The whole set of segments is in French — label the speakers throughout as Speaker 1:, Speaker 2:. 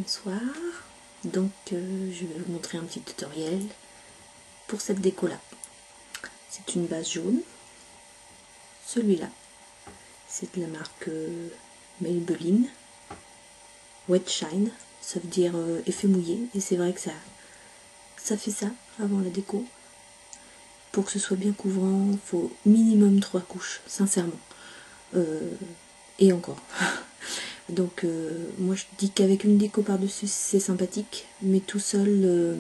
Speaker 1: Bonsoir, donc je vais vous montrer un petit tutoriel pour cette déco là. C'est une base jaune, celui-là c'est de la marque Maybelline Wet Shine, ça veut dire effet mouillé, et c'est vrai que ça fait ça avant la déco. Pour que ce soit bien couvrant, il faut minimum 3 couches, sincèrement, et encore. Donc moi je dis qu'avec une déco par dessus c'est sympathique, mais tout seul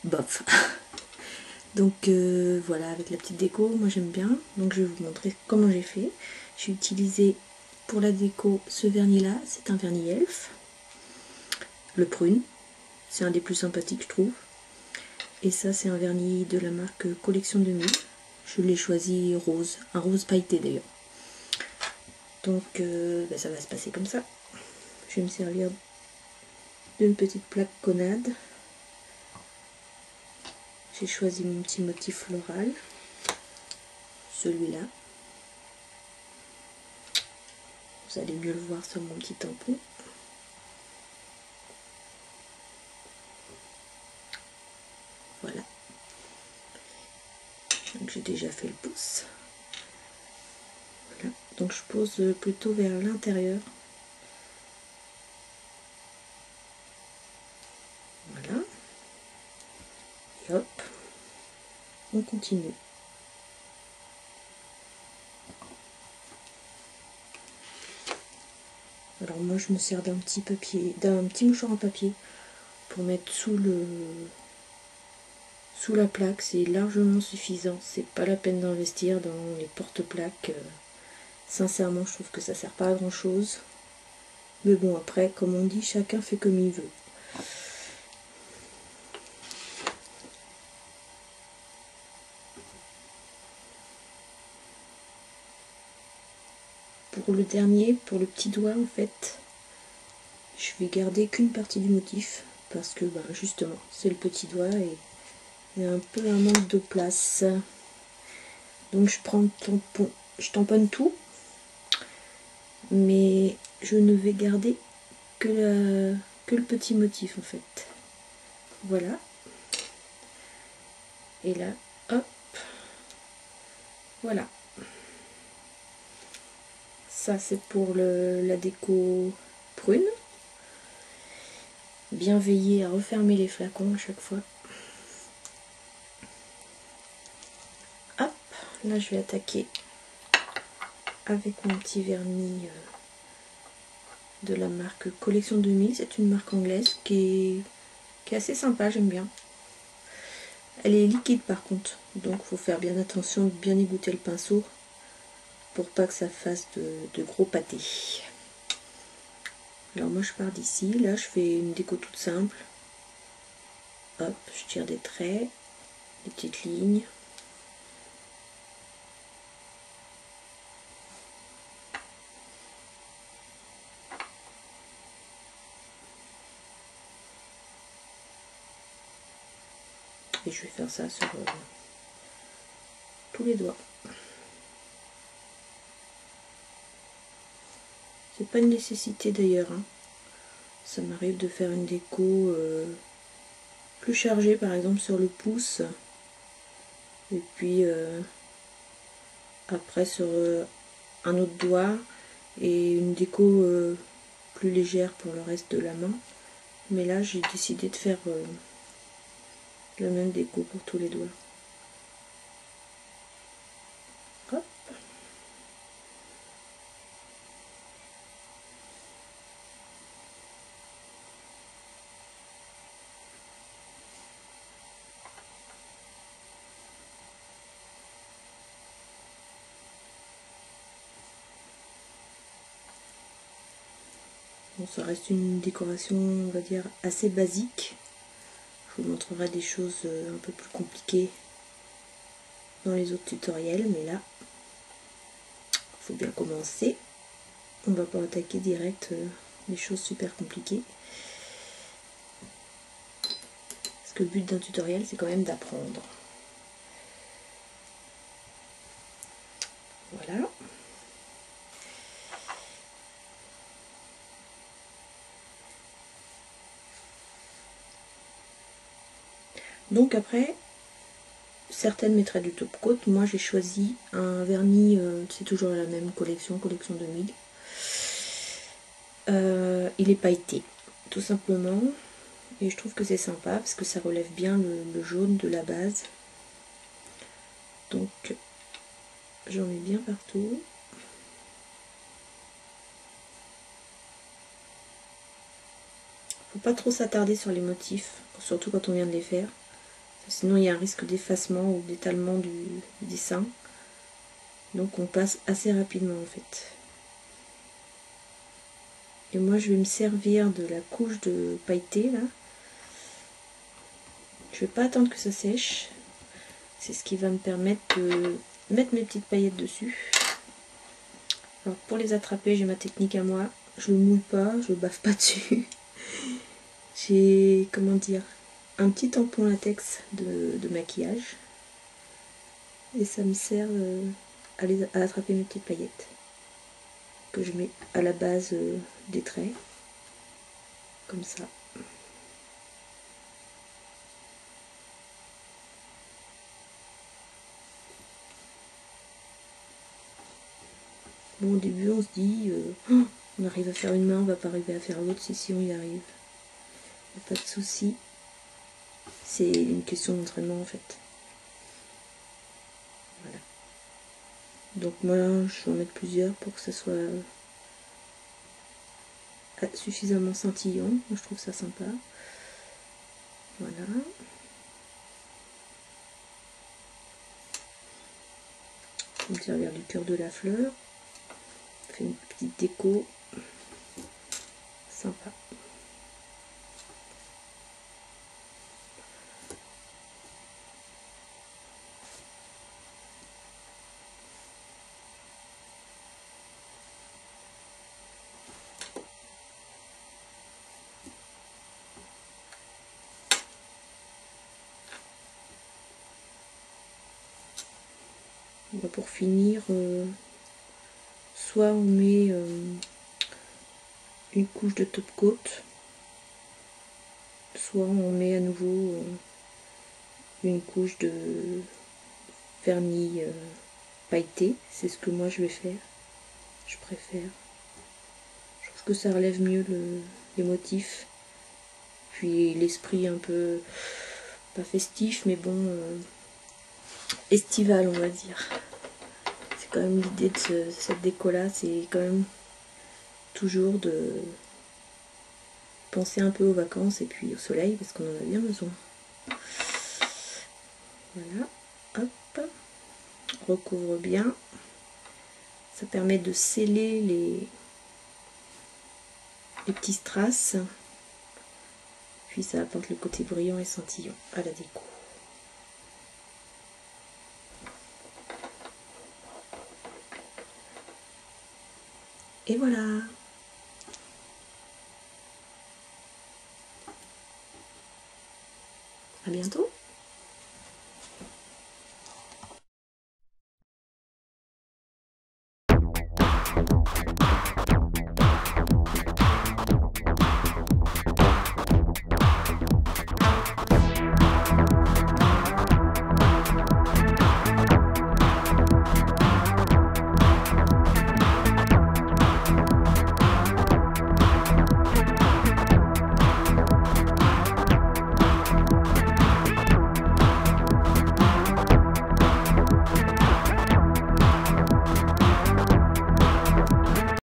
Speaker 1: bof. Donc voilà, avec la petite déco, moi j'aime bien. Donc je vais vous montrer comment j'ai fait. J'ai utilisé pour la déco ce vernis là, c'est un vernis Elf, le prune, c'est un des plus sympathiques je trouve. Et ça c'est un vernis de la marque Collection 2000, je l'ai choisi rose, un rose pailleté d'ailleurs. Donc ça va se passer comme ça. Je vais me servir d'une petite plaque Conade. J'ai choisi mon petit motif floral, celui-là. Vous allez mieux le voir sur mon petit tampon. Voilà. Donc j'ai déjà fait le pouce. Voilà. Donc je pose plutôt vers l'intérieur. Voilà. Et hop, on continue. Alors moi je me sers d'un petit papier, d'un petit mouchoir en papier pour mettre sous la plaque, c'est largement suffisant. C'est pas la peine d'investir dans les porte-plaques. Sincèrement, je trouve que ça sert pas à grand chose. Mais bon, après, comme on dit, chacun fait comme il veut. Pour le dernier, pour le petit doigt en fait, je vais garder qu'une partie du motif parce que justement c'est le petit doigt et il y a un peu un manque de place. Donc je prends le tampon, je tamponne tout, mais je ne vais garder que le petit motif en fait. Voilà. Et là, hop, voilà. Ça c'est pour la déco prune. Bien veiller à refermer les flacons à chaque fois. Hop, là je vais attaquer avec mon petit vernis de la marque Collection 2000. C'est une marque anglaise qui est assez sympa, j'aime bien. Elle est liquide par contre, donc il faut faire bien attention de bien égoutter le pinceau pour pas que ça fasse de gros pâtés. Alors moi je pars d'ici, là je fais une déco toute simple. Hop, je tire des traits, des petites lignes. Et je vais faire ça sur tous les doigts. C'est pas une nécessité d'ailleurs, hein. Ça m'arrive de faire une déco plus chargée, par exemple sur le pouce. Et puis après sur un autre doigt. Et une déco plus légère pour le reste de la main. Mais là j'ai décidé de faire la même déco pour tous les doigts. Hop. Bon, ça reste une décoration, on va dire, assez basique. Je vous montrerai des choses un peu plus compliquées dans les autres tutoriels, mais là, il faut bien commencer. On va pas attaquer direct des choses super compliquées. Parce que le but d'un tutoriel, c'est quand même d'apprendre. Voilà.
Speaker 2: Donc après, certaines mettraient du top coat. Moi j'ai choisi un vernis, c'est toujours la même collection 2000. Il est pailleté, tout simplement. Et je trouve que c'est sympa parce que ça relève bien le jaune de la base. Donc j'en mets bien partout. Faut pas trop s'attarder sur les motifs, surtout quand on vient de les faire. Sinon il y a un risque d'effacement ou d'étalement du dessin. Donc on passe assez rapidement en fait. Et moi je vais me servir de la couche de pailleté là. Je vais pas attendre que ça sèche. C'est ce qui va me permettre de mettre mes petites paillettes dessus. Alors pour les attraper, j'ai ma technique à moi. Je le mouille pas, je baffe pas dessus. J'ai, comment dire, un petit tampon latex de maquillage. Et ça me sert à attraper mes petites paillettes. Que je mets à la base des traits. Comme ça. Bon, au début, on se dit, on arrive à faire une main, on va pas arriver à faire l'autre, si on y arrive. Y a pas de souci. C'est une question d'entraînement en fait. Voilà. Donc moi, je vais en mettre plusieurs pour que ça soit suffisamment scintillant. Moi, je trouve ça sympa. Voilà. Je vais me servir du cœur de la fleur. On fait une petite déco. Sympa. Pour finir, soit on met une couche de top coat, soit on met à nouveau une couche de vernis pailleté. C'est ce que moi je vais faire. Je préfère. Je trouve que ça relève mieux les motifs. Puis l'esprit un peu, pas festif, mais bon, estival on va dire. C'est quand même l'idée de cette déco là, c'est quand même toujours de penser un peu aux vacances et puis au soleil parce qu'on en a bien besoin. Voilà, hop, recouvre bien. Ça permet de sceller les petits strass. Puis ça apporte le côté brillant et scintillant à la déco. Et voilà. À bientôt.